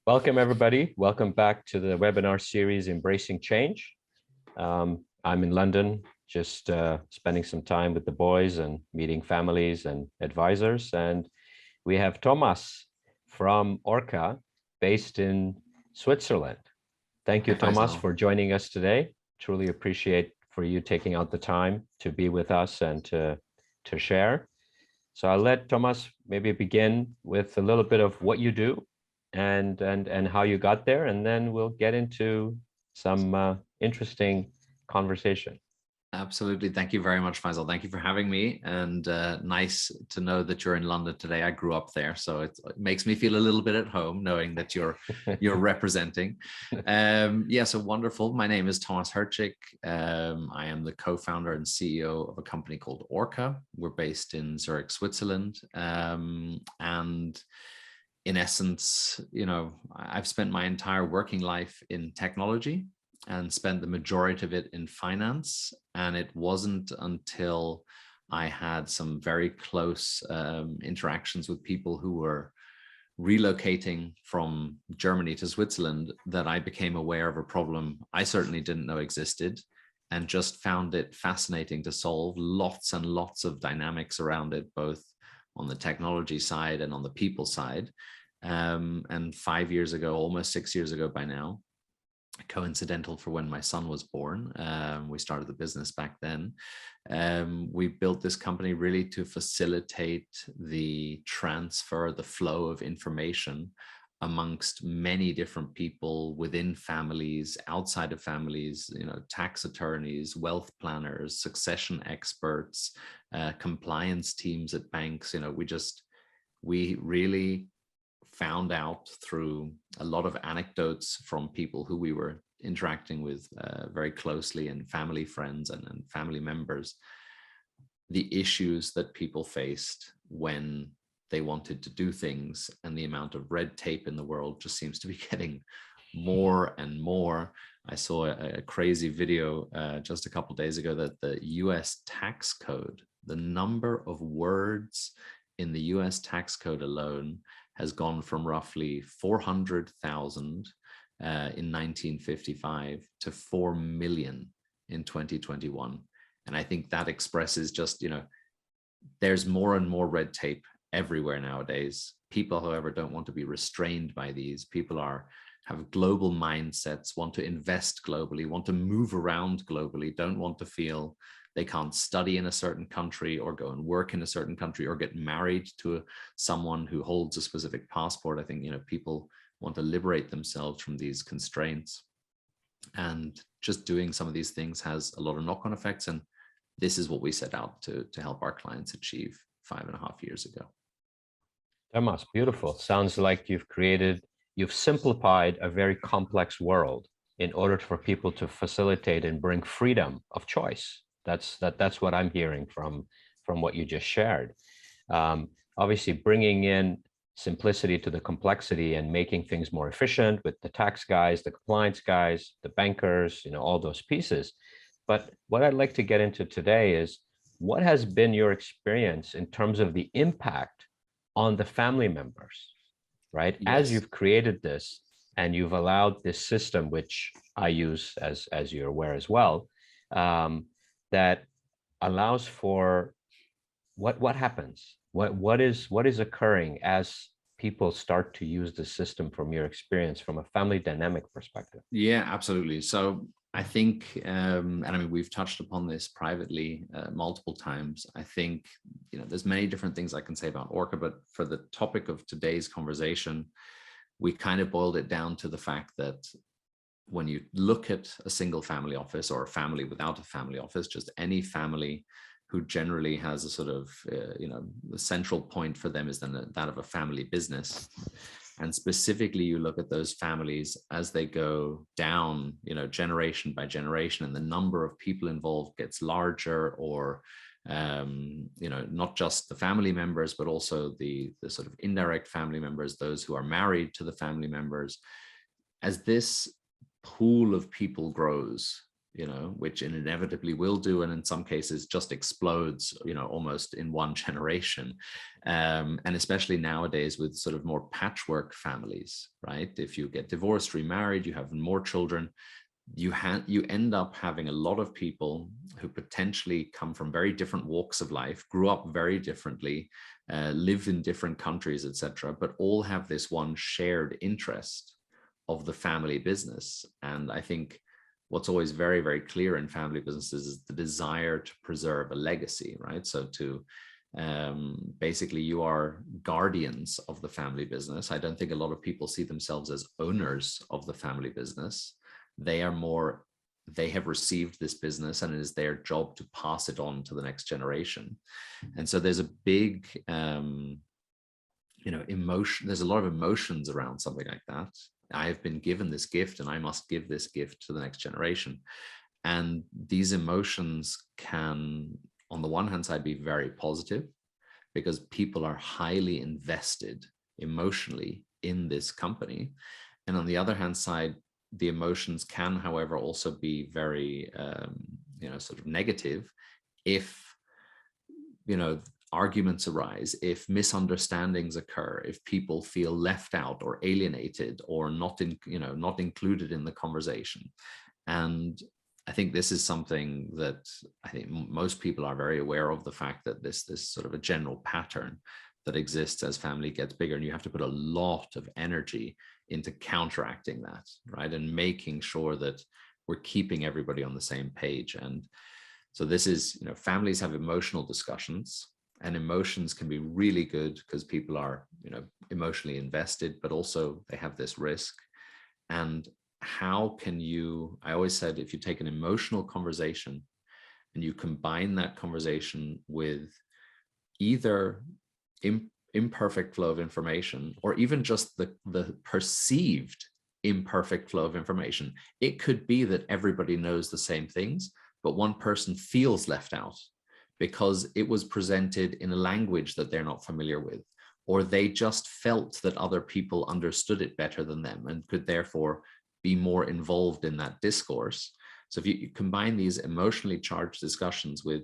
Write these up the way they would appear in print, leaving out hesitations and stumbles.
Welcome, everybody. Welcome back to the webinar series, Embracing Change. I'm in London, just spending some time with the boys and meeting families and advisors. And we have Tomas from Orca, based in Switzerland. Thank you, Hi, Tomas, Faisal. for joining us today. Truly appreciate for you taking out the time to be with us and to share. So I'll let Tomas maybe begin with a little bit of what you do and how you got there, and then we'll get into some interesting conversation. Absolutely. Thank you very much, Faisal. Thank you for having me. And nice to know that you're in London today. I grew up there, so it makes me feel a little bit at home knowing that you're representing. Yeah, so wonderful. My name is Tomas Hurcik. I am the co-founder and CEO of a company called Orca. We're based in Zurich, Switzerland. And in essence, I've spent my entire working life in technology and spent the majority of it in finance. And it wasn't until I had some very close interactions with people who were relocating from Germany to Switzerland that I became aware of a problem I certainly didn't know existed, and just found it fascinating to solve. Lots and lots of dynamics around it, both on the technology side and on the people side. And 5 years ago, almost 6 years ago by now, coincidental for when my son was born, we started the business back then. We built this company really to facilitate the transfer, the flow of information amongst many different people within families, outside of families, tax attorneys, wealth planners, succession experts, compliance teams at banks. We really found out through a lot of anecdotes from people who we were interacting with very closely, and family friends and family members, the issues that people faced when they wanted to do things. And the amount of red tape in the world just seems to be getting more and more. I saw a crazy video just a couple of days ago that the US tax code, the number of words in the US tax code alone, has gone from roughly 400,000 in 1955 to 4 million in 2021. And I think that expresses just, there's more and more red tape everywhere nowadays. People, however, don't want to be restrained by these. People have global mindsets, want to invest globally, want to move around globally, don't want to feel they can't study in a certain country or go and work in a certain country or get married to someone who holds a specific passport. I think, people want to liberate themselves from these constraints. And just doing some of these things has a lot of knock-on effects. And this is what we set out to help our clients achieve 5.5 years ago. Tomas, beautiful. Sounds like you've simplified a very complex world in order for people to facilitate and bring freedom of choice. That's what I'm hearing from what you just shared. Obviously, bringing in simplicity to the complexity and making things more efficient with the tax guys, the compliance guys, the bankers, all those pieces. But what I'd like to get into today is, what has been your experience in terms of the impact on the family members, right? Yes. As you've created this and you've allowed this system, which I use as you're aware as well, that allows for what happens, what is occurring as people start to use the system, from your experience, from a family dynamic perspective. Yeah, absolutely. So I think, and I mean, we've touched upon this privately multiple times. I think, there's many different things I can say about Orca, but for the topic of today's conversation, we kind of boiled it down to the fact that when you look at a single family office or a family without a family office, just any family who generally has a sort of, the central point for them is then that of a family business. And specifically, you look at those families as they go down, generation by generation, and the number of people involved gets larger, or, not just the family members, but also the sort of indirect family members, those who are married to the family members. As this pool of people grows, which it inevitably will do, and in some cases just explodes, almost in one generation. And especially nowadays with sort of more patchwork families, right? If you get divorced, remarried, you have more children, you end up having a lot of people who potentially come from very different walks of life, grew up very differently, live in different countries, etc., but all have this one shared interest of the family business. And I think what's always very, very clear in family businesses is the desire to preserve a legacy, right? So to basically, you are guardians of the family business. I don't think a lot of people see themselves as owners of the family business. They have received this business, and it is their job to pass it on to the next generation. And so there's a big, emotion. There's a lot of emotions around something like that. I have been given this gift, and I must give this gift to the next generation. And these emotions can, on the one hand side, be very positive because people are highly invested emotionally in this company. And on the other hand side, the emotions can, however, also be very, sort of negative if, arguments arise, if misunderstandings occur, if people feel left out or alienated or not included in the conversation. And I think this is something that I think most people are very aware of, the fact that this sort of a general pattern that exists as family gets bigger, and you have to put a lot of energy into counteracting that, right? And making sure that we're keeping everybody on the same page. And so this is, families have emotional discussions, and emotions can be really good because people are, emotionally invested, but also they have this risk. And how can you, I always said, if you take an emotional conversation and you combine that conversation with either imperfect flow of information, or even just the perceived imperfect flow of information. It could be that everybody knows the same things, but one person feels left out because it was presented in a language that they're not familiar with, or they just felt that other people understood it better than them and could therefore be more involved in that discourse. So if you combine these emotionally charged discussions with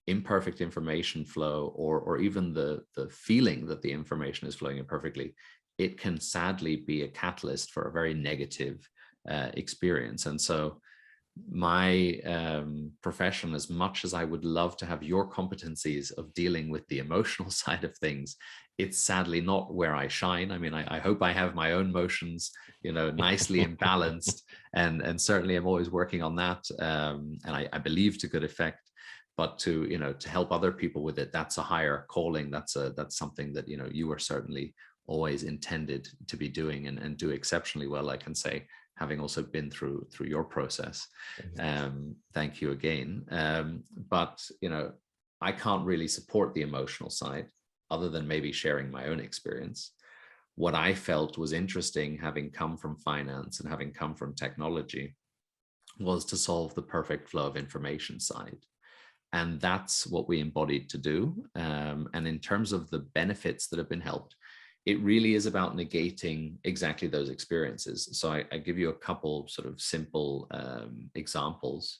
imperfect information flow, or even the feeling that the information is flowing imperfectly, it can sadly be a catalyst for a very negative experience. And so my profession, as much as I would love to have your competencies of dealing with the emotional side of things, it's sadly not where I shine. I mean, I hope I have my own emotions, nicely and balanced, and certainly I'm always working on that, and I believe to good effect. But to help other people with it, that's a higher calling. That's something that you are certainly always intended to be doing, and do exceptionally well, I can say, having also been through your process. Thank you again. But I can't really support the emotional side other than maybe sharing my own experience. What I felt was interesting, having come from finance and having come from technology, was to solve the perfect flow of information side. And that's what we embodied to do. And in terms of the benefits that have been helped, it really is about negating exactly those experiences. So I give you a couple sort of simple examples.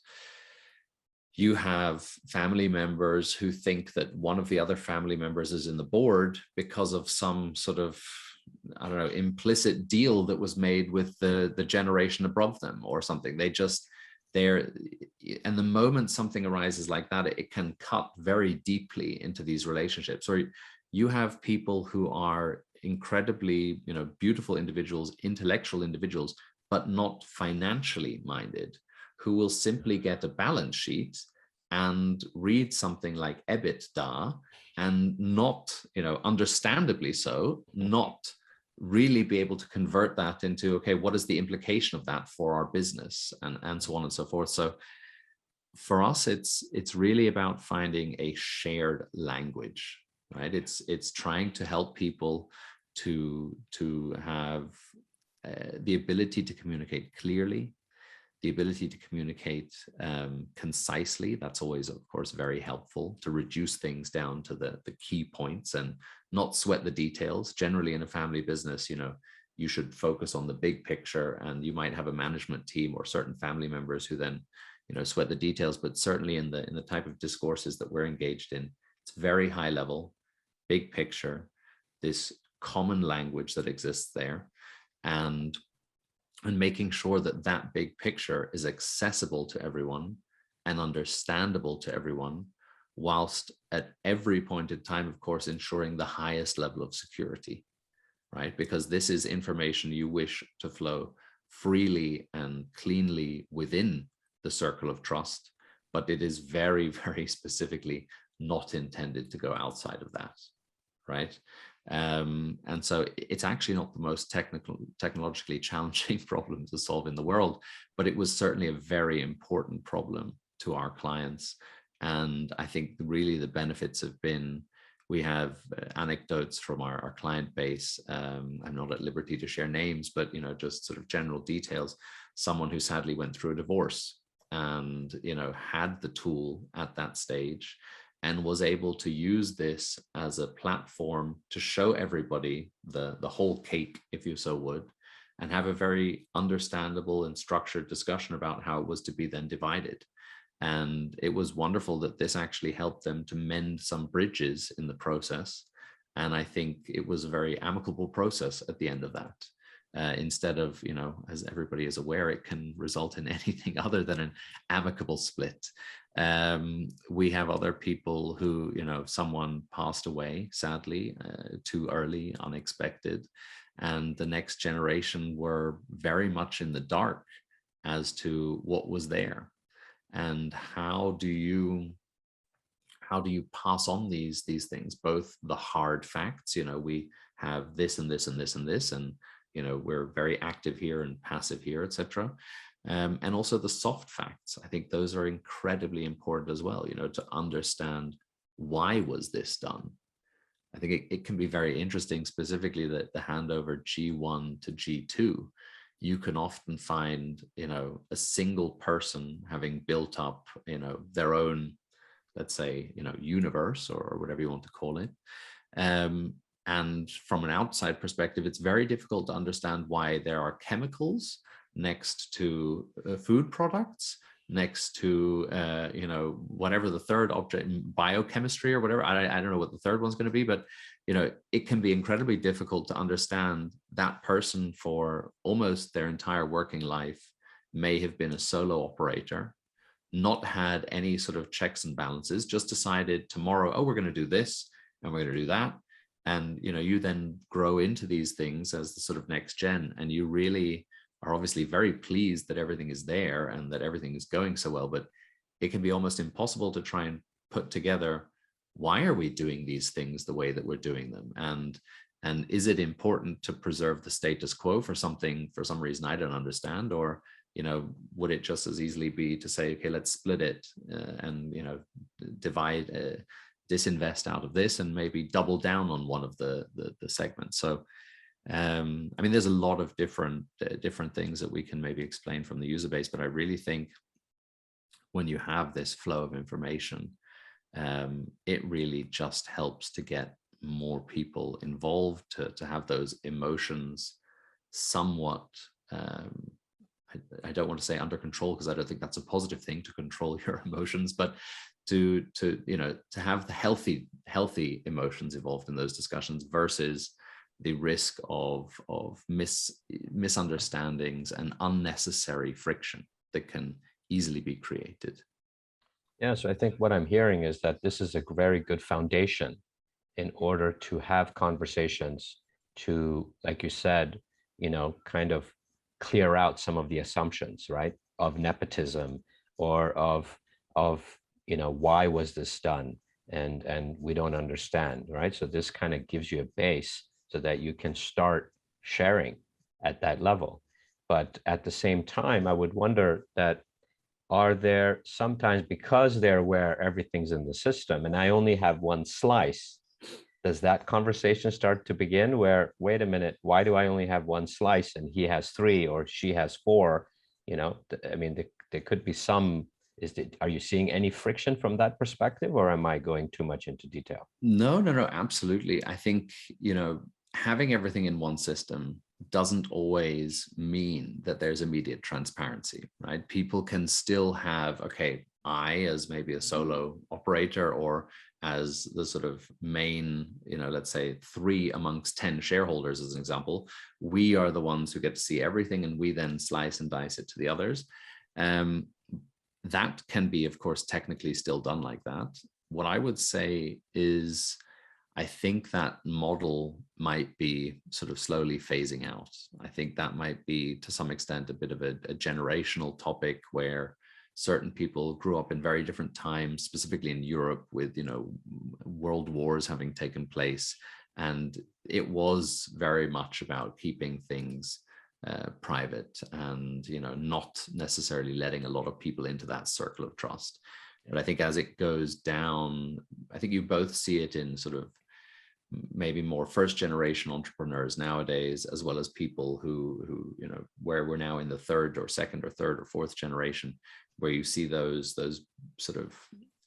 You have family members who think that one of the other family members is in the board because of some sort of, I don't know, implicit deal that was made with the generation above them or something. And the moment something arises like that, it can cut very deeply into these relationships. Or you have people who are incredibly, beautiful individuals, intellectual individuals, but not financially minded, who will simply get a balance sheet and read something like EBITDA and not, understandably so, not really be able to convert that into, okay, what is the implication of that for our business, and so on and so forth. So for us, it's really about finding a shared language, right? It's trying to help people to have the ability to communicate clearly, the ability to communicate concisely. That's always, of course, very helpful to reduce things down to the key points and not sweat the details. Generally, in a family business, you should focus on the big picture, and you might have a management team or certain family members who then, you know, sweat the details. But certainly in the type of discourses that we're engaged in, it's very high level, big picture, this common language that exists there, and making sure that that big picture is accessible to everyone and understandable to everyone, whilst at every point in time, of course, ensuring the highest level of security, right? Because this is information you wish to flow freely and cleanly within the circle of trust, but it is very, very specifically not intended to go outside of that, right? And so it's actually not the most technologically challenging problem to solve in the world, but it was certainly a very important problem to our clients. And I think really the benefits have been, we have anecdotes from our client base. I'm not at liberty to share names, but, you know, just sort of general details. Someone who sadly went through a divorce and, you know, had the tool at that stage and was able to use this as a platform to show everybody the whole cake, if you so would, and have a very understandable and structured discussion about how it was to be then divided. And it was wonderful that this actually helped them to mend some bridges in the process. And I think it was a very amicable process at the end of that. Instead of, you know, as everybody is aware, it can result in anything other than an amicable split. We have other people who, you know, someone passed away, sadly, too early, unexpected. And the next generation were very much in the dark as to what was there. And how do you pass on these things, both the hard facts, you know, we have this and this and this and this, and, you know, we're very active here and passive here, etc. And also the soft facts. I think those are incredibly important as well, you know, to understand why was this done. I think it can be very interesting, specifically that the handover G1 to G2, you can often find, you know, a single person having built up, you know, their own, let's say, you know, universe or whatever you want to call it. And from an outside perspective, it's very difficult to understand why there are chemicals next to food products, next to, you know, whatever the third object, biochemistry or whatever. I don't know what the third one's going to be, but, you know, it can be incredibly difficult to understand that person for almost their entire working life may have been a solo operator, not had any sort of checks and balances, just decided tomorrow, oh, we're going to do this and we're going to do that. And, you know, you then grow into these things as the sort of next gen, and you really are obviously very pleased that everything is there and that everything is going so well, but it can be almost impossible to try and put together, why are we doing these things the way that we're doing them? And is it important to preserve the status quo for something, for some reason I don't understand? Or, you know, would it just as easily be to say, okay, let's split it and, you know, divide, disinvest out of this and maybe double down on one of the segments. So, I mean, there's a lot of different things that we can maybe explain from the user base, but I really think when you have this flow of information, it really just helps to get more people involved, to have those emotions somewhat, I don't want to say under control, because I don't think that's a positive thing, to control your emotions, but to you know, to have the healthy emotions involved in those discussions versus the risk of misunderstandings and unnecessary friction that can easily be created. Yeah, so I think what I'm hearing is that this is a very good foundation in order to have conversations to, like you said, you know, kind of clear out some of the assumptions, right, of nepotism or of you know, why was this done, and we don't understand, right? So this kind of gives you a base so that you can start sharing at that level. But at the same time, I would wonder that, are there sometimes, because they're aware everything's in the system and I only have one slice, does that conversation start to begin where, wait a minute, why do I only have one slice and he has 3 or she has 4? You know, I mean, there could be some, are you seeing any friction from that perspective, or am I going too much into detail? No, absolutely. I think, you know, having everything in one system doesn't always mean that there's immediate transparency, right? People can still have, okay, I as maybe a solo operator or as the sort of main, let's say 3 amongst 10 shareholders as an example, we are the ones who get to see everything and we then slice and dice it to the others. That can be, of course, technically still done like that. What I would say is, I think that model might be sort of slowly phasing out. I think that might be to some extent a bit of a generational topic where certain people grew up in very different times, specifically in Europe with, world wars having taken place. And it was very much about keeping things private and, not necessarily letting a lot of people into that circle of trust. But I think as it goes down, I think you both see it in sort of maybe more first generation entrepreneurs nowadays, as well as people who where we're now in the third or third or fourth generation, where you see those sort of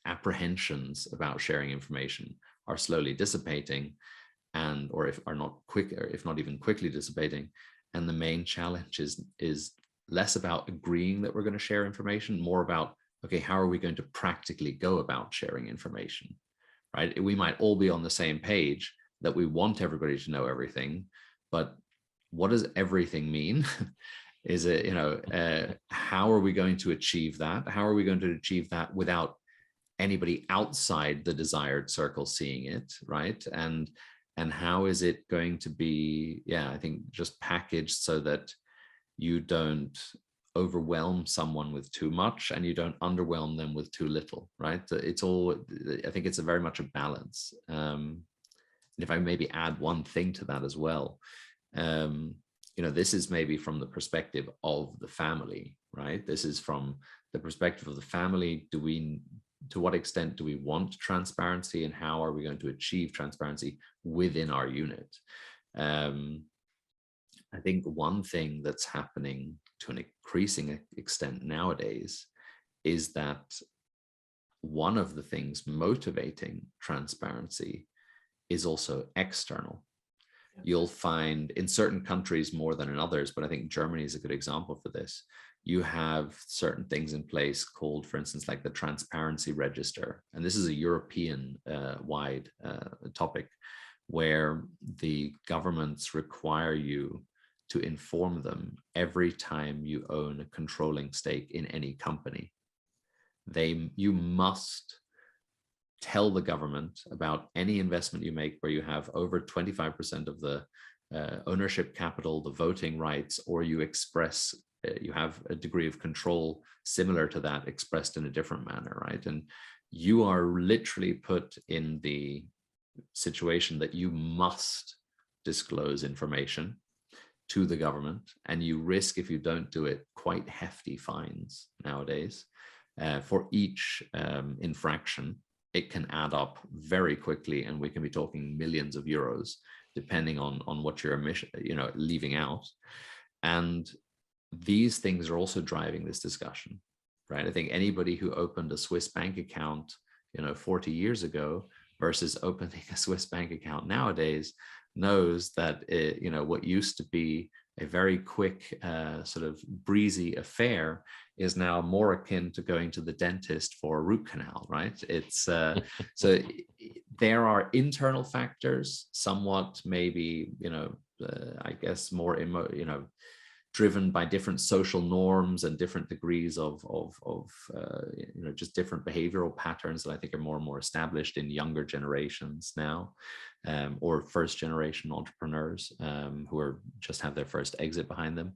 apprehensions about sharing information are slowly dissipating, and or if not even quickly dissipating. And the main challenge is less about agreeing that we're going to share information, more about, okay, how are we going to practically go about sharing information, right? We might all be on the same page that we want everybody to know everything, but what does everything mean? Is it, how are we going to achieve that? How are we going to achieve that without anybody outside the desired circle seeing it, right? And how is it going to be, I think just packaged so that you don't overwhelm someone with too much and you don't underwhelm them with too little, right? It's all, I think it's very much a balance. If I maybe add one thing to that as well, this is maybe from the perspective of the family, right? This is from the perspective of the family. To what extent do we want transparency, and how are we going to achieve transparency within our unit? I think one thing that's happening to an increasing extent nowadays is that one of the things motivating transparency is also external. You'll find in certain countries more than in others, but I think Germany is a good example for this. You have certain things in place called, for instance, like the transparency register. And this is a European wide topic where the governments require you to inform them every time you own a controlling stake in any company. You must tell the government about any investment you make where you have over 25% of the ownership capital, the voting rights, or you have a degree of control similar to that expressed in a different manner, right? And you are literally put in the situation that you must disclose information to the government, and you risk, if you don't do it, quite hefty fines nowadays. For each infraction, it can add up very quickly, and we can be talking millions of euros, depending on what you're leaving out. And these things are also driving this discussion, right? I think anybody who opened a Swiss bank account, 40 years ago versus opening a Swiss bank account nowadays knows that what used to be a very quick, sort of breezy affair is now more akin to going to the dentist for a root canal, right? It's so there are internal factors, somewhat maybe, I guess more driven by different social norms and different degrees of just different behavioral patterns that I think are more and more established in younger generations now, or first generation entrepreneurs who are just have their first exit behind them.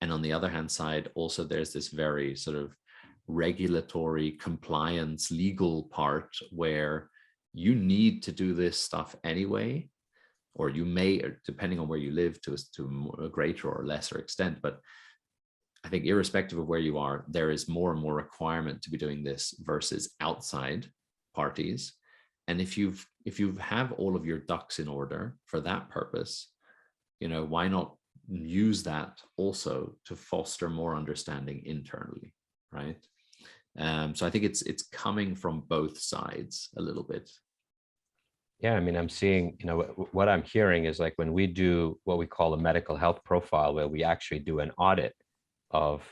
And on the other hand side, also there's this very sort of regulatory compliance legal part where you need to do this stuff anyway, or you may, depending on where you live, to a greater or lesser extent. But I think irrespective of where you are, there is more and more requirement to be doing this versus outside parties. And if you have all of your ducks in order for that purpose, why not use that also to foster more understanding internally, right? So I think it's coming from both sides a little bit. Yeah, I mean, I'm seeing, what I'm hearing is like when we do what we call a medical health profile, where we actually do an audit of,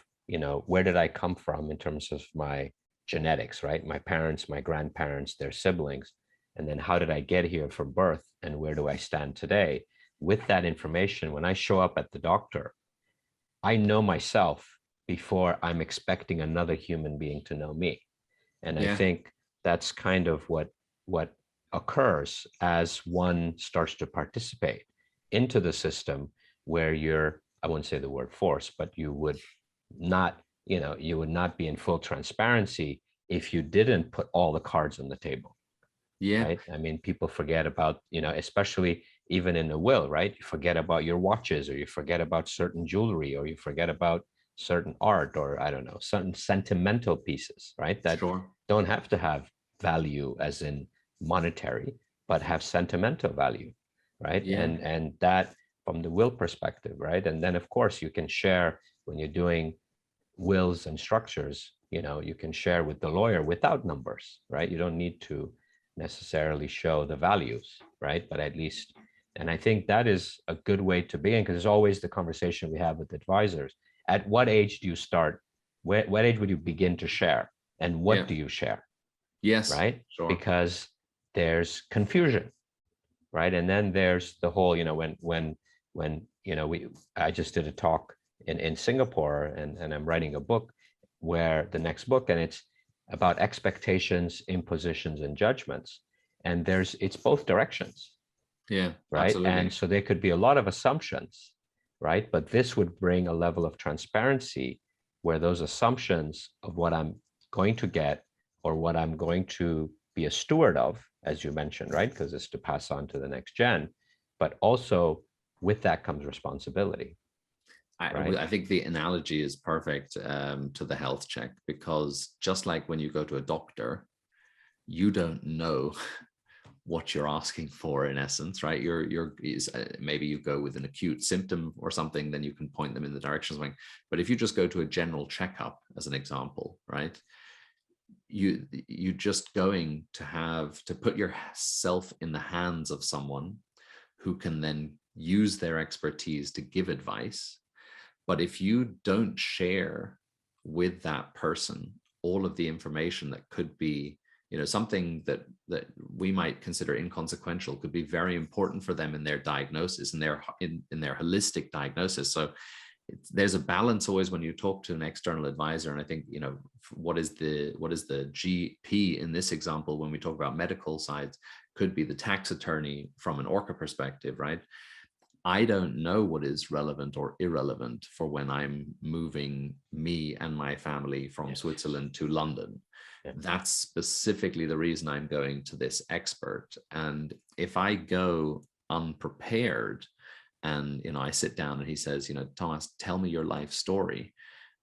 where did I come from in terms of my genetics, right? My parents, my grandparents, their siblings, and then how did I get here from birth and where do I stand today? With that information, when I show up at the doctor, I know myself before I'm expecting another human being to know me. And I Yeah, think that's kind of what occurs as one starts to participate into the system where you're, I wouldn't say the word force, but not, you would not be in full transparency if you didn't put all the cards on the table, yeah, right? I mean, people forget about, especially even in a will, right? You forget about your watches, or you forget about certain jewelry, or you forget about certain art, or I don't know, certain sentimental pieces, right? That sure. don't have to have value as in monetary, but have sentimental value, right? Yeah, And that from the will perspective, right? And then of course you can share when you're doing wills and structures, you can share with the lawyer without numbers, right? You don't need to necessarily show the values, right? But at least, and I think that is a good way to begin, because it's always the conversation we have with advisors. At what age do you start? What age would you begin to share? And yeah, what do you share, yes, right? sure. Because there's confusion, right? And then there's the whole, when I just did a talk in Singapore, and I'm writing a book, where the next book, and it's about expectations, impositions, and judgments. And it's both directions, Yeah, right? And absolutely. so there could be a lot of assumptions, right? But this would bring a level of transparency where those assumptions of what I'm going to get, or what I'm going to be a steward of, as you mentioned, right? Because it's to pass on to the next gen, but also with that comes responsibility, right? I think the analogy is perfect to the health check, because just like when you go to a doctor, you don't know what you're asking for in essence, right? Maybe you go with an acute symptom or something, then you can point them in the direction of something. But if you just go to a general checkup, as an example, right? You just going to have to put yourself in the hands of someone who can then use their expertise to give advice. But if you don't share with that person all of the information that could be, something that we might consider inconsequential could be very important for them in their diagnosis, and in their holistic diagnosis. So there's a balance always when you talk to an external advisor. And I think, what is the GP in this example, when we talk about medical sides, could be the tax attorney from an Orca perspective, right? I don't know what is relevant or irrelevant for when I'm moving me and my family from Yes. Switzerland to London. Yeah. That's specifically the reason I'm going to this expert. And if I go unprepared, and I sit down and he says, Thomas, tell me your life story,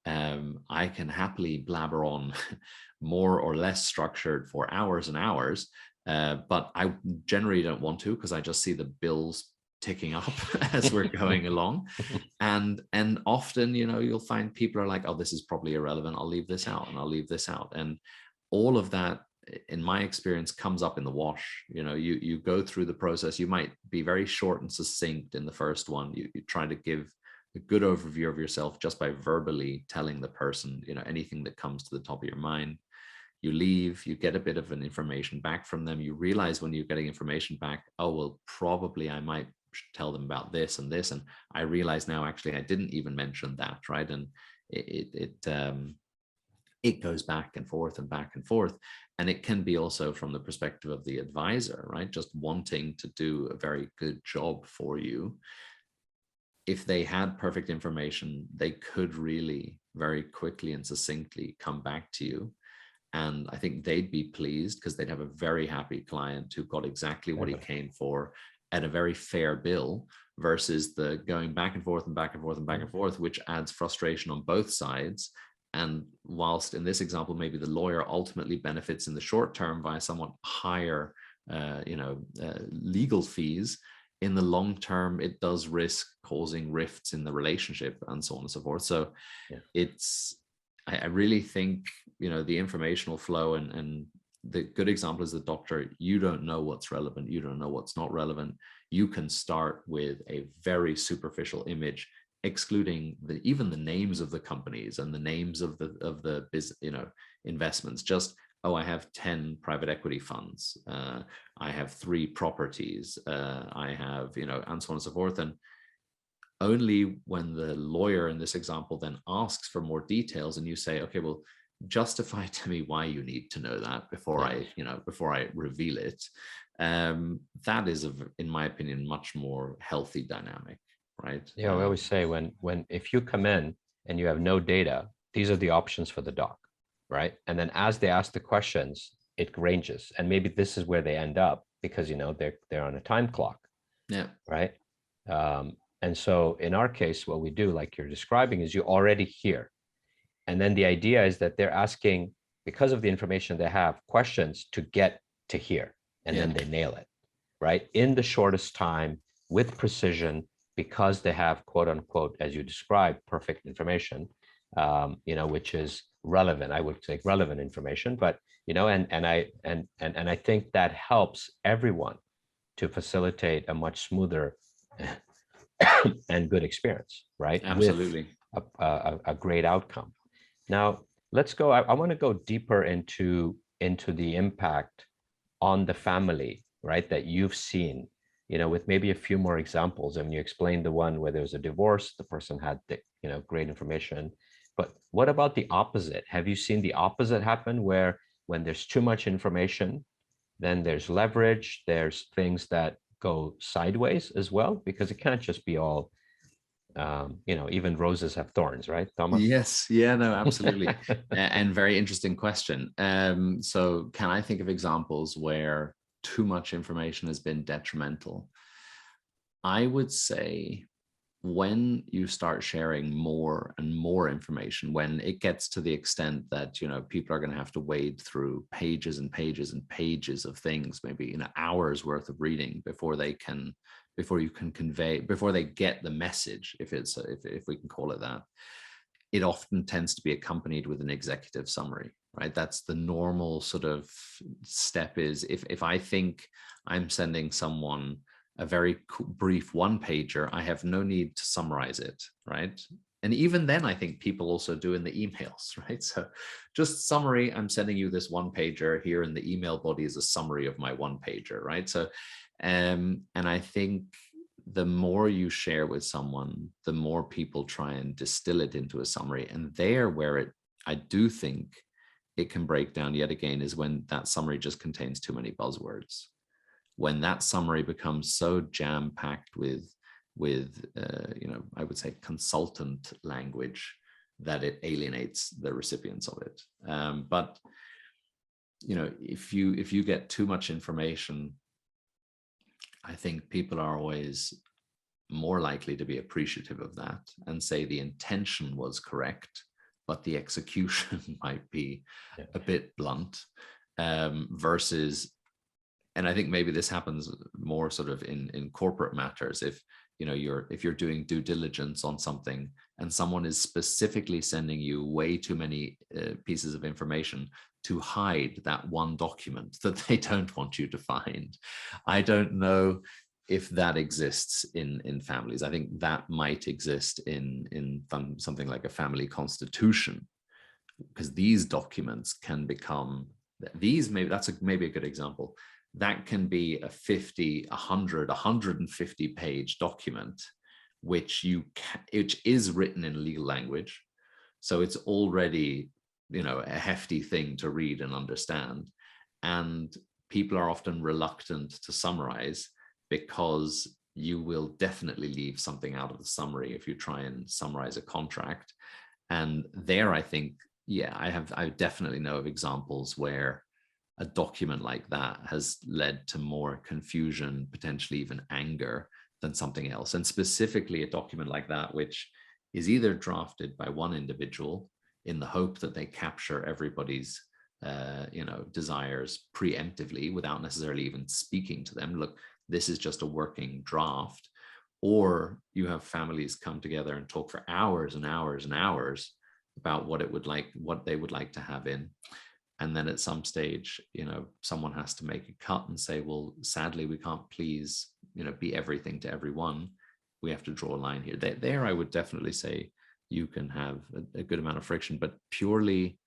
I can happily blabber on more or less structured for hours and hours, but I generally don't want to, because I just see the bills ticking up as we're going along. And often, you'll find people are like, oh, this is probably irrelevant, I'll leave this out, and I'll leave this out. And all of that, in my experience, comes up in the wash. You go through the process, you might be very short and succinct in the first one. You try to give a good overview of yourself just by verbally telling the person, anything that comes to the top of your mind. You leave, you get a bit of an information back from them. You realize when you're getting information back, oh, well, probably I might tell them about this and this. And I realize now, actually, I didn't even mention that, right? And it goes back and forth and back and forth. And it can be also from the perspective of the advisor, right? Just wanting to do a very good job for you. If they had perfect information, they could really very quickly and succinctly come back to you. And I think they'd be pleased, because they'd have a very happy client who got exactly what he came for at a very fair bill, versus the going back and forth and back and forth and back and forth, which adds frustration on both sides. And whilst in this example, maybe the lawyer ultimately benefits in the short term via somewhat higher, legal fees, in the long term, it does risk causing rifts in the relationship and so on and so forth. So Yeah. I really think, the informational flow and the good example is the doctor. You don't know what's relevant. You don't know what's not relevant. You can start with a very superficial image, excluding even the names of the companies and the names of the business, investments. Just, oh, I have 10 private equity funds. I have 3 properties. I have, and so on and so forth. And only when the lawyer in this example then asks for more details and you say, okay, well, justify to me why you need to know that before I reveal it. That is, in my opinion, much more healthy dynamic, right? Yeah, we always say if you come in and you have no data, these are the options for the doc, right? And then as they ask the questions, it ranges, and maybe this is where they end up because they're on a time clock, Yeah, right? And so in our case, what we do, like you're describing, is you already hear. And then the idea is that they're asking, because of the information they have, questions to get to here, and then they nail it, right? In the shortest time, with precision, because they have, quote unquote, as you described, perfect information, which is relevant. I would say relevant information, but and I think that helps everyone to facilitate a much smoother and good experience, right? absolutely. With a great outcome. Now, let's go. I want to go deeper into the impact on the family, right? That you've seen, with maybe a few more examples. I mean, you explained the one where there was a divorce, the person had great information. But what about the opposite? Have you seen the opposite happen, where when there's too much information, then there's leverage, there's things that go sideways as well, because it can't just be all even roses have thorns, right, Thomas? Yes, yeah, no, absolutely. And very interesting question. So can I think of examples where too much information has been detrimental? I would say when you start sharing more and more information, when it gets to the extent that people are going to have to wade through pages and pages and pages of things, maybe hours worth of reading before they get the message, if we can call it that. It often tends to be accompanied with an executive summary, right? That's the normal sort of step. Is if I think I'm sending someone a very brief one pager, I have no need to summarize it, right? And even then, I think people also do in the emails, right? So just summary, I'm sending you this one pager here, and the email body is a summary of my one pager, right? So, and I think the more you share with someone, the more people try and distill it into a summary. And where I do think it can break down yet again is when that summary just contains too many buzzwords. When that summary becomes so jam-packed with I would say consultant language that it alienates the recipients of it. But if you get too much information, I think people are always more likely to be appreciative of that and say the intention was correct, but the execution might be a bit blunt, versus, and I think maybe this happens more sort of in corporate matters. If you're doing due diligence on something and someone is specifically sending you way too many pieces of information to hide that one document that they don't want you to find. I don't know if that exists in families. I think that might exist in something like a family constitution, because these documents can become maybe a good example. That can be a 50, 100, 150 page document, which is written in legal language. So it's already, a hefty thing to read and understand. And people are often reluctant to summarize because you will definitely leave something out of the summary if you try and summarize a contract. And there, I think, I definitely know of examples where a document like that has led to more confusion, potentially even anger, than something else. And specifically a document like that, which is either drafted by one individual in the hope that they capture everybody's desires preemptively without necessarily even speaking to them. Look, this is just a working draft. Or you have families come together and talk for hours and hours and hours about what they would like to have in. And then at some stage, someone has to make a cut and say, well, sadly, we can't please, be everything to everyone. We have to draw a line here. There, I would definitely say you can have a good amount of friction, but purely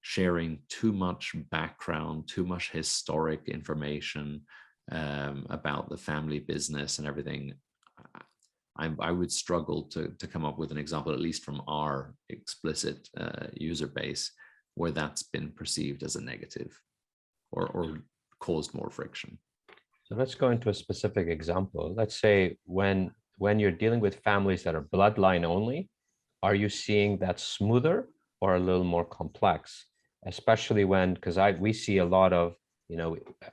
sharing too much background, too much historic information about the family business and everything, I would struggle to come up with an example, at least from our explicit user base, where that's been perceived as a negative or caused more friction. So let's go into a specific example. Let's say when you're dealing with families that are bloodline only, are you seeing that smoother or a little more complex? Especially because we see a lot of,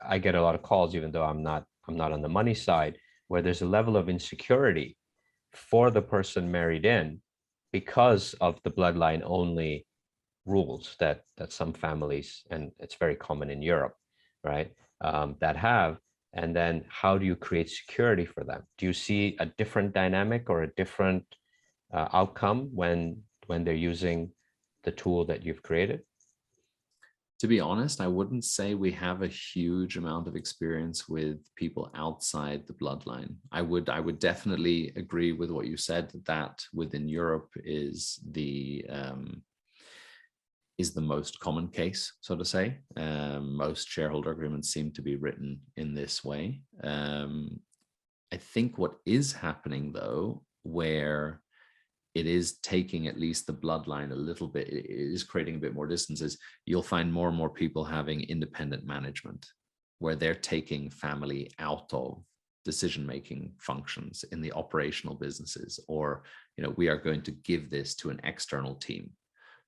I get a lot of calls, even though I'm not on the money side, where there's a level of insecurity for the person married in because of the bloodline only rules that some families, and it's very common in Europe, right, that have. And then how do you create security for them? Do you see a different dynamic or a different outcome when they're using the tool that you've created? To be honest, I wouldn't say we have a huge amount of experience with people outside the bloodline. I would definitely agree with what you said, that within Europe is the most common case, so to say. Most shareholder agreements seem to be written in this way. I think what is happening, though, where it is taking at least the bloodline a little bit, it is creating a bit more distances. You'll find more and more people having independent management, where they're taking family out of decision-making functions in the operational businesses, or, we are going to give this to an external team.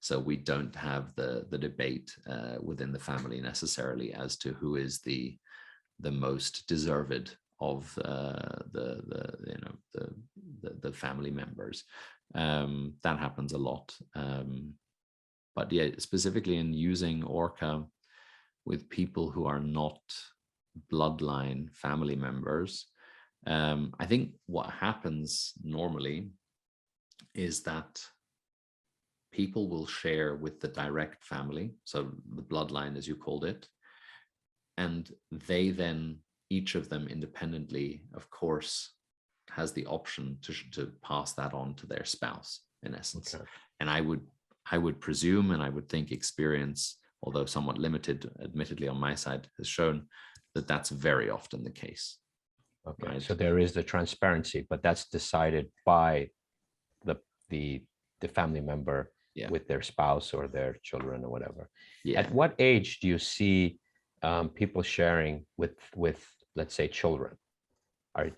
So we don't have the debate within the family necessarily as to who is the most deserved of the family members. That happens a lot. But yeah, specifically in using Orca with people who are not bloodline family members, I think what happens normally is that people will share with the direct family, so the bloodline, as you called it, and they then, each of them independently, of course, has the option to pass that on to their spouse, in essence. Okay. And I would presume, and I would think experience, although somewhat limited, admittedly on my side, has shown that that's very often the case. Okay, right? So there is the transparency, but that's decided by the family member, yeah, with their spouse or their children or whatever. Yeah. At what age do you see people sharing with let's say children? Are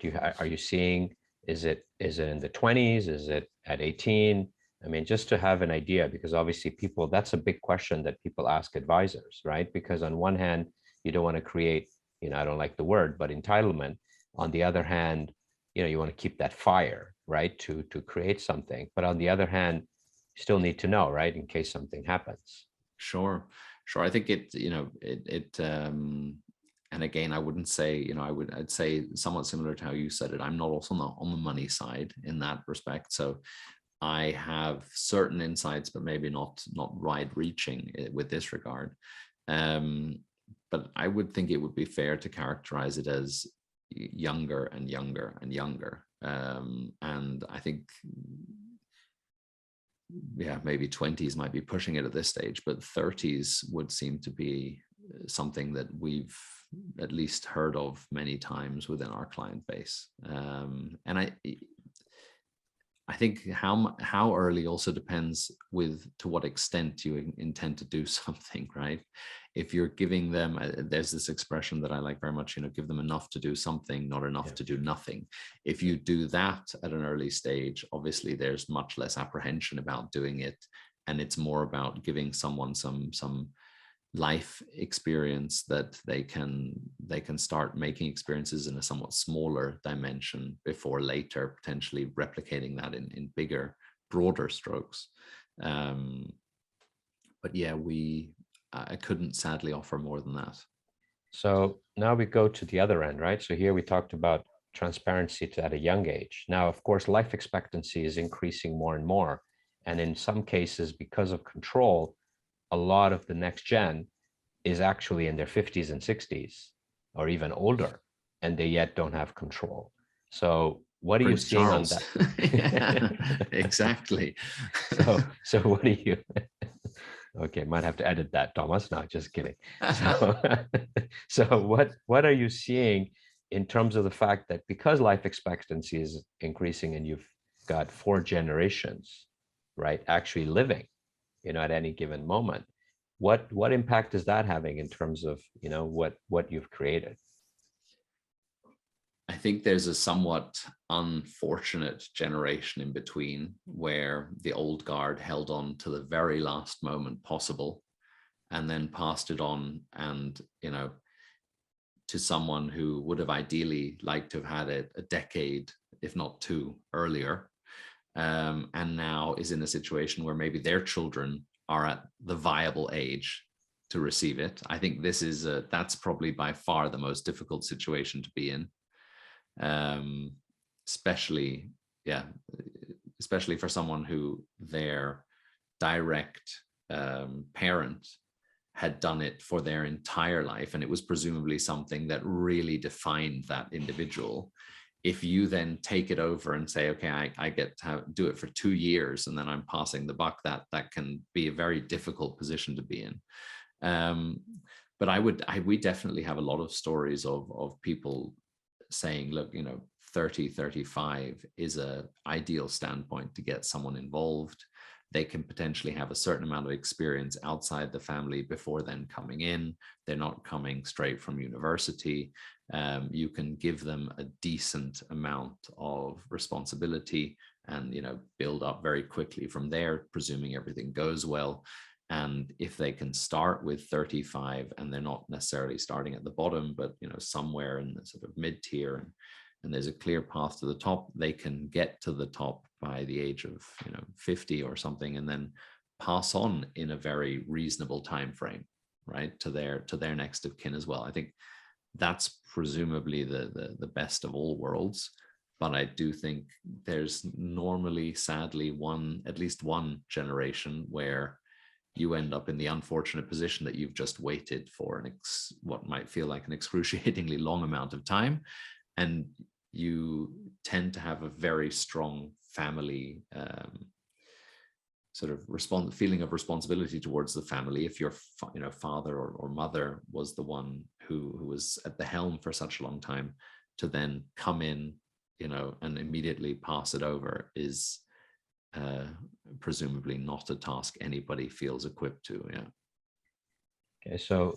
you seeing, is it in the 20s? Is it at 18? I mean, just to have an idea, because obviously that's a big question that people ask advisors, right? Because on one hand, you don't want to create, I don't like the word, but entitlement. On the other hand, you want to keep that fire, right? To create something. But on the other hand, you still need to know, right? In case something happens. Sure. I think and again, I wouldn't say, I'd say somewhat similar to how you said it. I'm not also not on the money side in that respect. So I have certain insights, but maybe not wide reaching with this regard. But I would think it would be fair to characterize it as younger and younger and younger. And I think, yeah, maybe 20s might be pushing it at this stage, but 30s would seem to be something that we've at least heard of many times within our client base. And I think how early also depends to what extent you intend to do something, right? If you're giving them, there's this expression that I like very much, give them enough to do something, not enough to do nothing. If you do that at an early stage, obviously there's much less apprehension about doing it. And it's more about giving someone some life experience that they can start making experiences in a somewhat smaller dimension before later potentially replicating that in bigger, broader strokes. But yeah, I couldn't sadly offer more than that. So now we go to the other end, right? So here we talked about transparency at a young age. Now, of course, life expectancy is increasing more and more. And in some cases, because of control, a lot of the next gen is actually in their 50s and 60s or even older, and they yet don't have control. So what are you Prince seeing on Charles. that? Yeah, exactly. So what are you? Okay, might have to edit that, Thomas. No, just kidding. So, so what are you seeing in terms of the fact that because life expectancy is increasing and you've got 4 generations, right, actually living, at any given moment, what impact is that having in terms of, what you've created? I think there's a somewhat unfortunate generation in between where the old guard held on to the very last moment possible and then passed it on, and to someone who would have ideally liked to have had it a decade, if not two, earlier, and now is in a situation where maybe their children are at the viable age to receive it. I think that's probably by far the most difficult situation to be in, um, especially yeah, especially for someone who their direct parent had done it for their entire life, and it was presumably something that really defined that individual. If you then take it over and say, okay, I get to do it for 2 years and then I'm passing the buck, that can be a very difficult position to be in. But we definitely have a lot of stories of people saying, look, 30, 35 is a ideal standpoint to get someone involved. They can potentially have a certain amount of experience outside the family before then coming in. They're not coming straight from university. You can give them a decent amount of responsibility and build up very quickly from there, presuming everything goes well. And if they can start with 35 and they're not necessarily starting at the bottom, but somewhere in the sort of mid-tier, and there's a clear path to the top, they can get to the top by the age of 50 or something, and then pass on in a very reasonable time frame, right, to their next of kin as well. I think that's presumably the best of all worlds. But I do think there's normally, sadly, at least one generation where you end up in the unfortunate position that you've just waited for what might feel like an excruciatingly long amount of time, and you tend to have a very strong family sort of feeling of responsibility towards the family. If your father or mother was the one who was at the helm for such a long time, to then come in and immediately pass it over is presumably not a task anybody feels equipped to. Yeah. Okay, so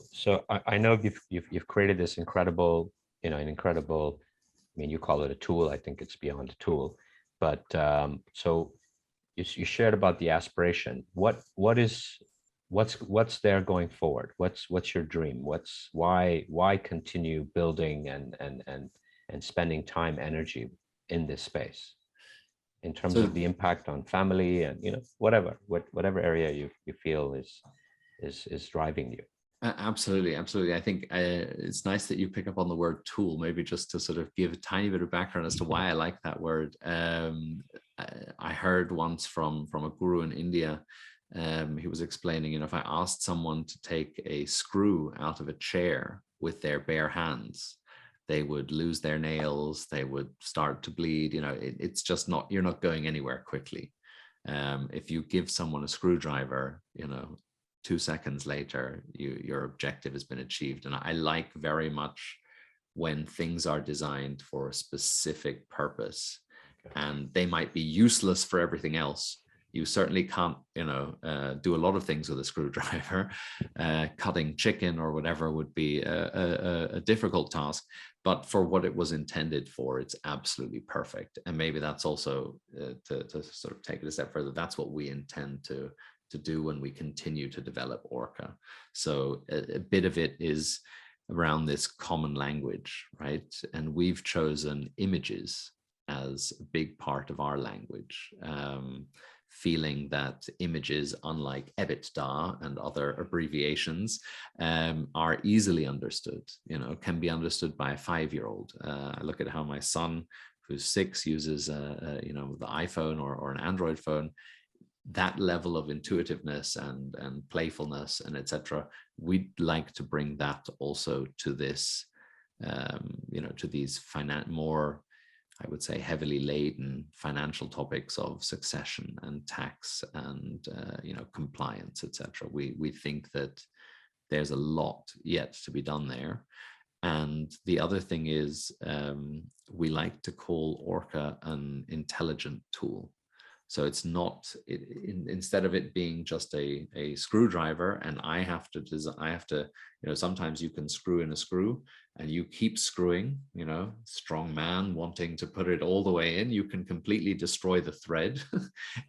I know you've created this incredible, an incredible, I mean, you call it a tool. I think it's beyond a tool, but so you shared about the aspiration. What's there going forward? What's your dream? Why continue building and spending time, energy in this space, in terms So of the impact on family and whatever area you feel is driving you? Absolutely, absolutely. I think it's nice that you pick up on the word tool, maybe just to sort of give a tiny bit of background as to why I like that word. I heard once from a guru in India. He was explaining, if I asked someone to take a screw out of a chair with their bare hands, they would lose their nails, they would start to bleed. It's just you're not going anywhere quickly. If you give someone a screwdriver, 2 seconds later, your objective has been achieved. And I like very much when things are designed for a specific purpose, and they might be useless for everything else. You certainly can't, do a lot of things with a screwdriver. Cutting chicken or whatever would be a difficult task, but for what it was intended for, it's absolutely perfect. And maybe that's also to sort of take it a step further. That's what we intend to do when we continue to develop Orca. So a bit of it is around this common language, right? And we've chosen images as a big part of our language, feeling that images, unlike EBITDA and other abbreviations, are easily understood, can be understood by a 5-year-old. I look at how my son, who's 6, uses the iPhone or an Android phone. that level of intuitiveness and playfulness and etc. We'd like to bring that also to this, to these more, I would say, heavily laden financial topics of succession and tax and compliance, etc. We think that there's a lot yet to be done there. And the other thing is, we like to call Orca an intelligent tool. So it's not, instead of it being just a screwdriver and I have to, sometimes you can screw in a screw and you keep screwing, strong man wanting to put it all the way in, you can completely destroy the thread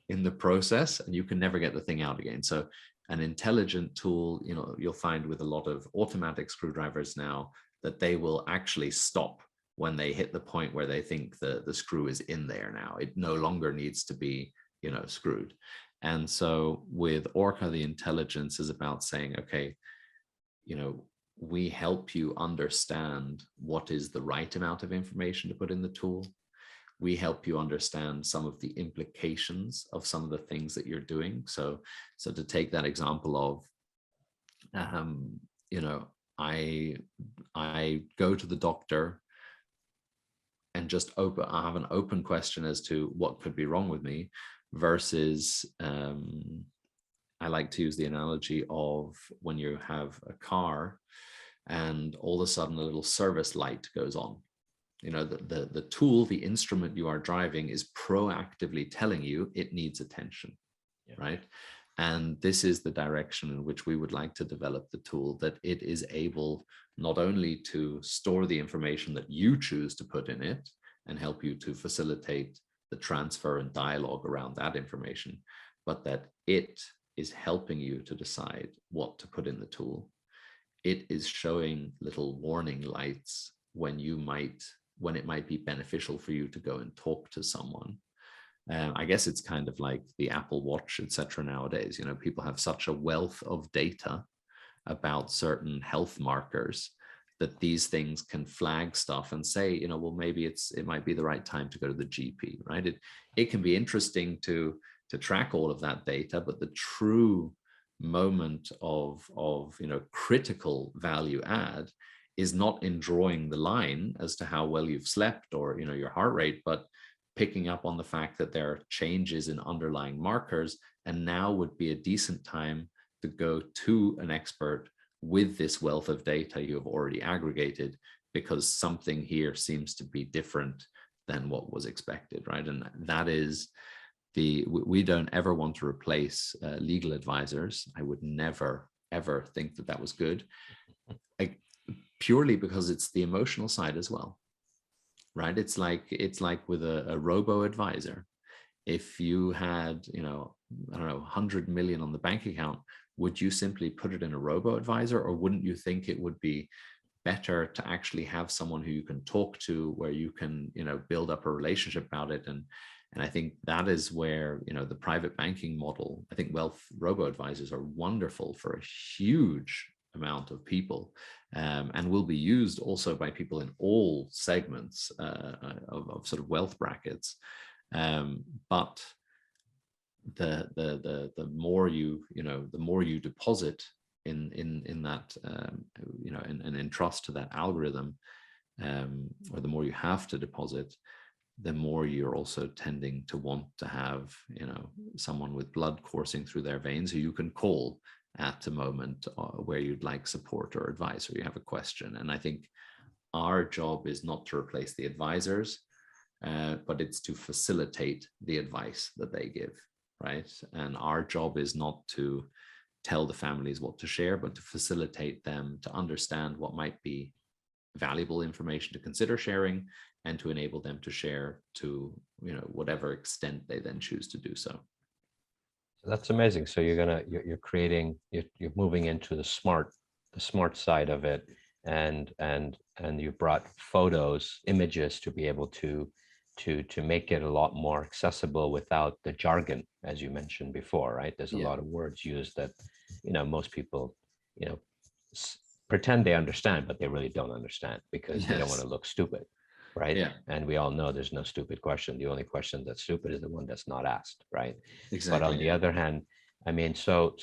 in the process and you can never get the thing out again. So an intelligent tool, you'll find with a lot of automatic screwdrivers now that they will actually stop when they hit the point where they think the screw is in there now. It no longer needs to be, screwed. And so with Orca, the intelligence is about saying, okay, we help you understand what is the right amount of information to put in the tool. We help you understand some of the implications of some of the things that you're doing. So to take that example of, I go to the doctor and just I have an open question as to what could be wrong with me, versus I like to use the analogy of when you have a car and all of a sudden a little service light goes on. The tool, the instrument you are driving is proactively telling you it needs attention, right? And this is the direction in which we would like to develop the tool, that it is able not only to store the information that you choose to put in it and help you to facilitate the transfer and dialogue around that information, but that it is helping you to decide what to put in the tool. It is showing little warning lights when it might be beneficial for you to go and talk to someone. I guess it's kind of like the Apple Watch, etc. Nowadays, people have such a wealth of data about certain health markers that these things can flag stuff and say, well, maybe it might be the right time to go to the GP, right? It can be interesting to track all of that data, but the true moment of critical value add is not in drawing the line as to how well you've slept or your heart rate, but picking up on the fact that there are changes in underlying markers, and now would be a decent time to go to an expert with this wealth of data you have already aggregated, because something here seems to be different than what was expected, right? And that is we don't ever want to replace legal advisors. I would never, ever think that was good, purely because it's the emotional side as well. Right? It's like with a robo advisor. If you had, I don't know, 100 million on the bank account, would you simply put it in a robo advisor, or wouldn't you think it would be better to actually have someone who you can talk to, where you can, build up a relationship about it? And I think that is where, the private banking model, I think wealth robo advisors are wonderful for a huge amount of people, and will be used also by people in all segments of sort of wealth brackets. But the more you deposit in that, and entrust to that algorithm, or the more you have to deposit, the more you're also tending to want to have, someone with blood coursing through their veins who you can call at a moment where you'd like support or advice, or you have a question. And I think our job is not to replace the advisors, but it's to facilitate the advice that they give, right? And our job is not to tell the families what to share, but to facilitate them to understand what might be valuable information to consider sharing, and to enable them to share to, whatever extent they then choose to do so. That's amazing. So you're creating, you're moving into the smart side of it, and you brought photos, images to be able to make it a lot more accessible without the jargon, as you mentioned before, right? There's a lot of words used that, most people, pretend they understand, but they really don't understand, because they don't want to look stupid. right? Yeah, And we all know there's no stupid question. The only question that's stupid is the one that's not asked, right? But on exactly. the Yeah. other hand, I mean, so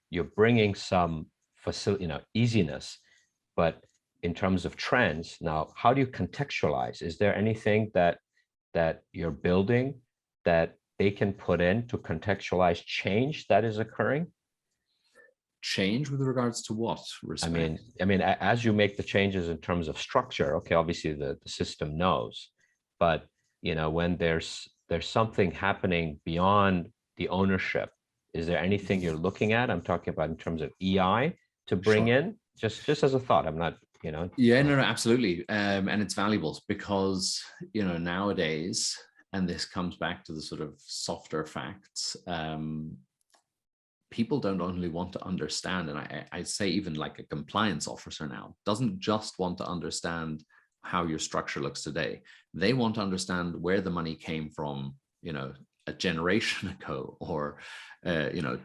you're bringing some facility, easiness, but in terms of trends, now, how do you contextualize? Is there anything that you're building that they can put in to contextualize change that is occurring? Change with regards to what respect? As you make the changes in terms of structure, okay, obviously the system knows, but when there's something happening beyond the ownership, is there anything you're looking at? I'm talking about in terms of EI to bring Sure. in, just as a thought. I'm not, Yeah, no, no, absolutely. And it's valuable because, nowadays, and this comes back to the sort of softer facts, people don't only want to understand, and I say even like a compliance officer now doesn't just want to understand how your structure looks today. They want to understand where the money came from, a generation ago, or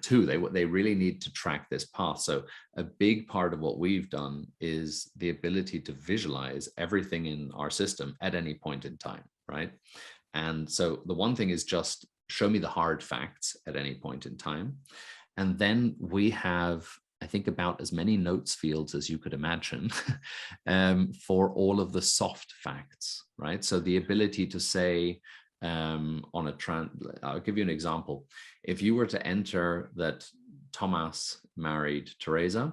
two. They really need to track this path. So a big part of what we've done is the ability to visualize everything in our system at any point in time, right? And so the one thing is just show me the hard facts at any point in time. And then we have, I think, about as many notes fields as you could imagine for all of the soft facts, right? So the ability to say I'll give you an example. If you were to enter that Tomas married Teresa,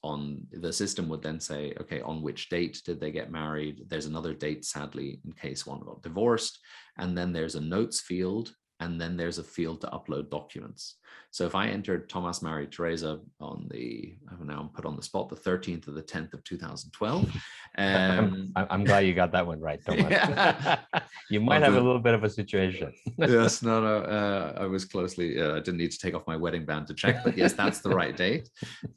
on the system would then say, okay, on which date did they get married? There's another date, sadly, in case one got divorced. And then there's a notes field, and then there's a field to upload documents. So if I entered Tomas married Teresa on now I'm put on the spot, the 13th of the 10th of 2012. I'm glad you got that one right, Tomas. Yeah. You might have a little bit of a situation. Yes, no, I was closely, I didn't need to take off my wedding band to check, but yes, that's the right date.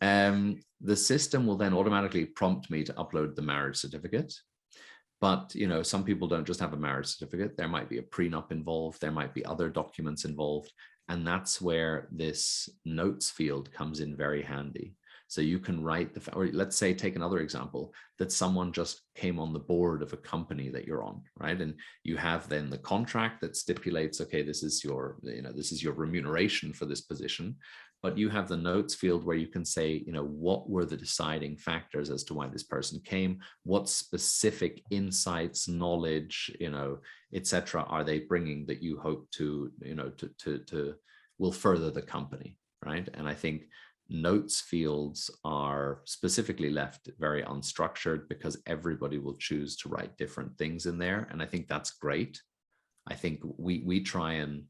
The system will then automatically prompt me to upload the marriage certificate. But, some people don't just have a marriage certificate. There might be a prenup involved. There might be other documents involved. And that's where this notes field comes in very handy. So you can write or let's say, take another example, that someone just came on the board of a company that you're on, right? And you have then the contract that stipulates, okay, this is your remuneration for this position. But you have the notes field where you can say, what were the deciding factors as to why this person came? What specific insights, knowledge, etc., are they bringing that you hope to will further the company, right? And I think notes fields are specifically left very unstructured because everybody will choose to write different things in there. And I think that's great. I think we try and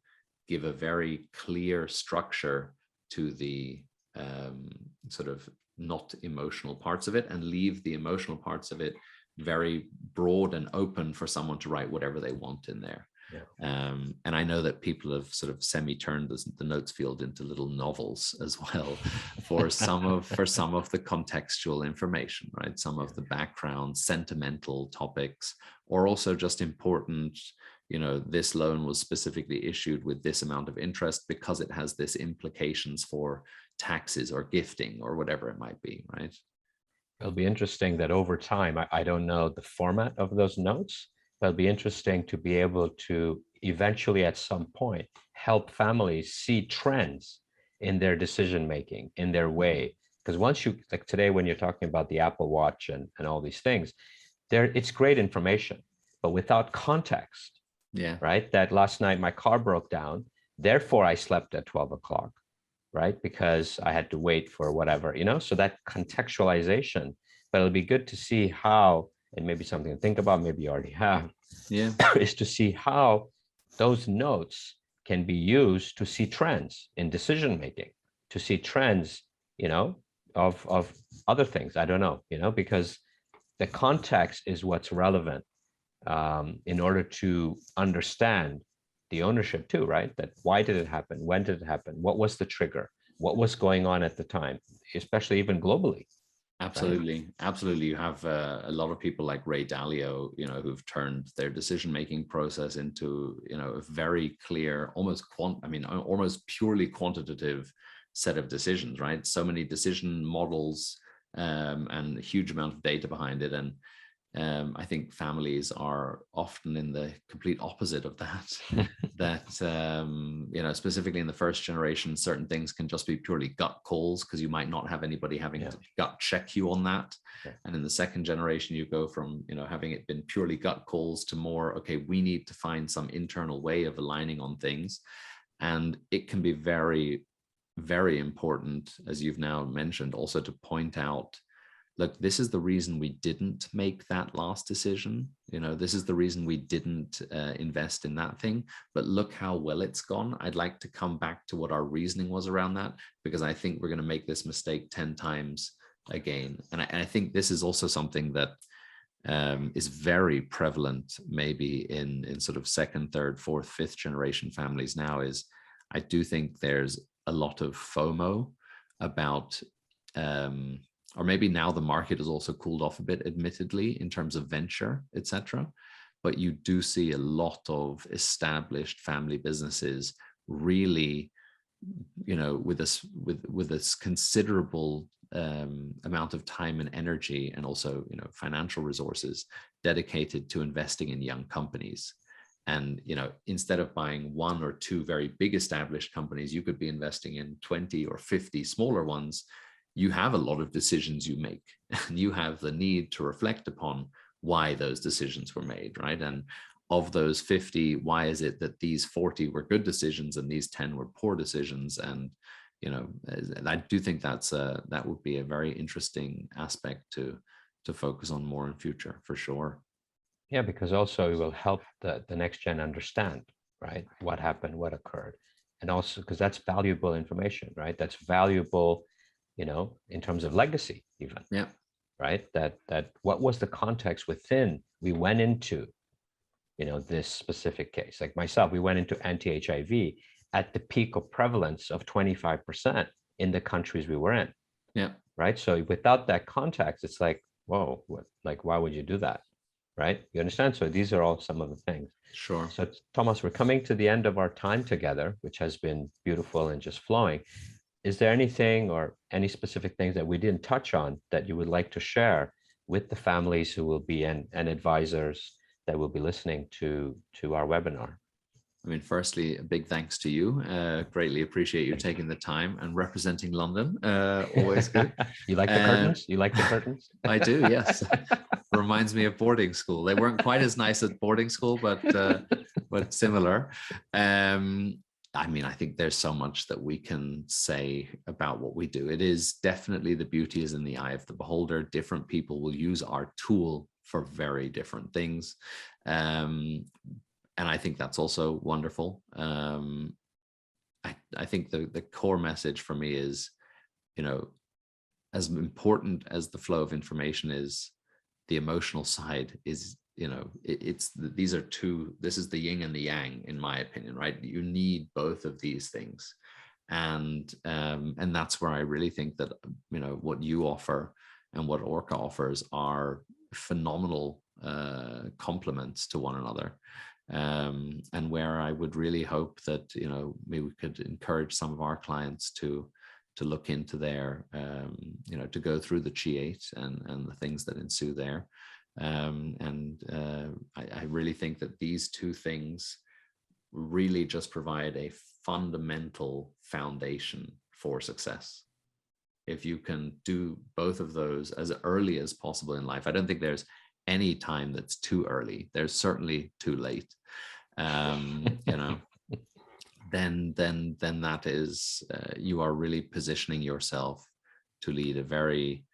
give a very clear structure to the sort of not emotional parts of it, and leave the emotional parts of it very broad and open for someone to write whatever they want in there. Yeah. And I know that people have sort of semi-turned the notes field into little novels as well for some of the contextual information, right? Some of the background, sentimental topics, or also just important, this loan was specifically issued with this amount of interest because it has this implications for taxes or gifting or whatever it might be, right? It'll be interesting that over time, I don't know the format of those notes, but it'll be interesting to be able to eventually at some point help families see trends in their decision making, in their way. Because once you, like today, when you're talking about the Apple Watch and all these things, it's great information, but without context. Yeah. Right. That last night my car broke down, therefore I slept at 12 o'clock. Right, because I had to wait for whatever, so that contextualization. But it'll be good to see how, and maybe something to think about, maybe you already have, yeah, is to see how those notes can be used to see trends in decision making, to see trends, of other things. I don't know, because the context is what's relevant in order to understand the ownership too, right? That why did it happen? When did it happen? What was the trigger? What was going on at the time, especially even globally? Absolutely. Right? Absolutely. You have a lot of people like Ray Dalio, who've turned their decision-making process into, a very clear, almost purely quantitative set of decisions, right? So many decision models and a huge amount of data behind it. And I think families are often in the complete opposite of that. Specifically in the first generation, certain things can just be purely gut calls because you might not have anybody having to gut check you on that. Yeah. And in the second generation, you go from, having it been purely gut calls to more, okay, we need to find some internal way of aligning on things. And it can be very, very important, as you've now mentioned, also to point out, look, this is the reason we didn't make that last decision. This is the reason we didn't invest in that thing, but look how well it's gone. I'd like to come back to what our reasoning was around that, because I think we're going to make this mistake 10 times again. And I think this is also something that is very prevalent maybe in sort of second, third, fourth, fifth generation families now. Is I do think there's a lot of FOMO about, or maybe now the market has also cooled off a bit, admittedly, in terms of venture, etc. But you do see a lot of established family businesses really, with this considerable amount of time and energy, and also financial resources dedicated to investing in young companies. And instead of buying one or two very big established companies, you could be investing in 20 or 50 smaller ones. You have a lot of decisions you make, and you have the need to reflect upon why those decisions were made, right? And of those 50, why is it that these 40 were good decisions and these 10 were poor decisions? And I do think that would be a very interesting aspect to focus on more in future, for sure. Yeah, because also it will help the next gen understand, right, what happened, what occurred, and also because that's valuable information, right? That's valuable, in terms of legacy, even. Yeah. Right. That what was the context within we went into, this specific case. Like myself, we went into anti-HIV at the peak of prevalence of 25% in the countries we were in. Yeah. Right. So without that context, it's like, whoa, why would you do that? Right. You understand? So these are all some of the things. Sure. So Thomas, we're coming to the end of our time together, which has been beautiful and just flowing. Is there anything or any specific things that we didn't touch on that you would like to share with the families who will be and advisors that will be listening to our webinar? I mean, firstly, a big thanks to you. Greatly appreciate you taking the time and representing London. Always good. You like the curtains? You like the curtains? I do, yes. Reminds me of boarding school. They weren't quite as nice at boarding school, but similar. I mean, I think there's so much that we can say about what we do. It is definitely, the beauty is in the eye of the beholder. Different people will use our tool for very different things. And I think that's also wonderful. I think the core message for me is, as important as the flow of information is, the emotional side is, these are two, this is the yin and the yang, in my opinion, right? You need both of these things. And that's where I really think that, what you offer and what Orca offers are phenomenal complements to one another. And where I would really hope that, maybe we could encourage some of our clients to look into their, to go through the Chi-8 and the things that ensue there. I really think that these two things really just provide a fundamental foundation for success. If you can do both of those as early as possible in life, I don't think there's any time that's too early. There's certainly too late. Then that is, you are really positioning yourself to lead a very,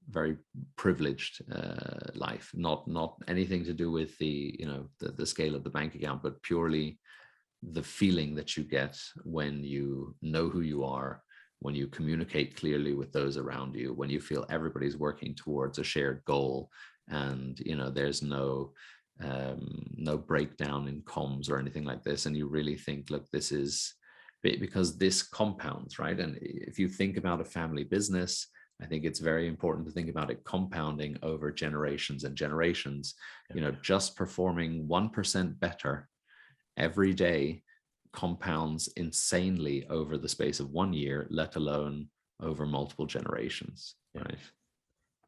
very privileged life. Not anything to do with the scale of the bank account, but purely the feeling that you get when you know who you are, when you communicate clearly with those around you, when you feel everybody's working towards a shared goal, and there's no breakdown in comms or anything like this, and you really think, look, this is, because this compounds, right? And if you think about a family business, I think it's very important to think about it compounding over generations and generations. Just performing 1% better every day compounds insanely over the space of 1 year, let alone over multiple generations, right?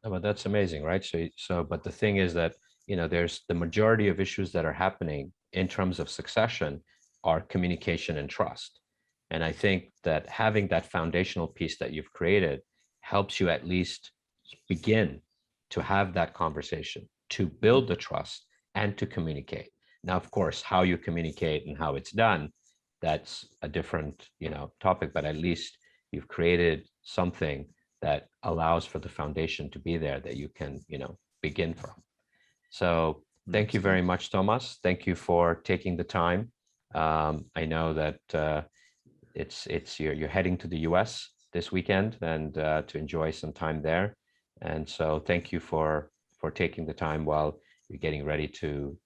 Oh, but that's amazing, right? But the thing is that, there's the majority of issues that are happening in terms of succession are communication and trust. And I think that having that foundational piece that you've created helps you at least begin to have that conversation, to build the trust and to communicate. Now, of course, how you communicate and how it's done, that's a different, topic, but at least you've created something that allows for the foundation to be there that you can, begin from. So thank you very Absolutely. much, Thomas. Thank you for taking the time. I know that it's you're heading to the US this weekend and to enjoy some time there. And so thank you for taking the time while you're getting ready to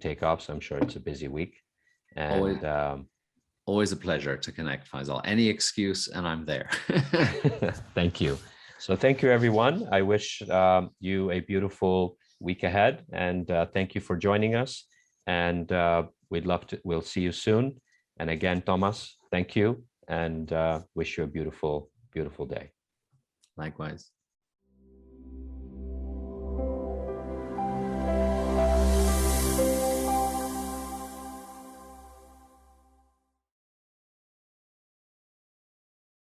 take off. So I'm sure it's a busy week. Always, And always a pleasure to connect, Faisal. Any excuse, and I'm there. thank you. So thank you, everyone. I wish you a beautiful week ahead, and thank you for joining us. And we'll see you soon. And again, Thomas, thank you, and wish you a beautiful, beautiful day. Likewise.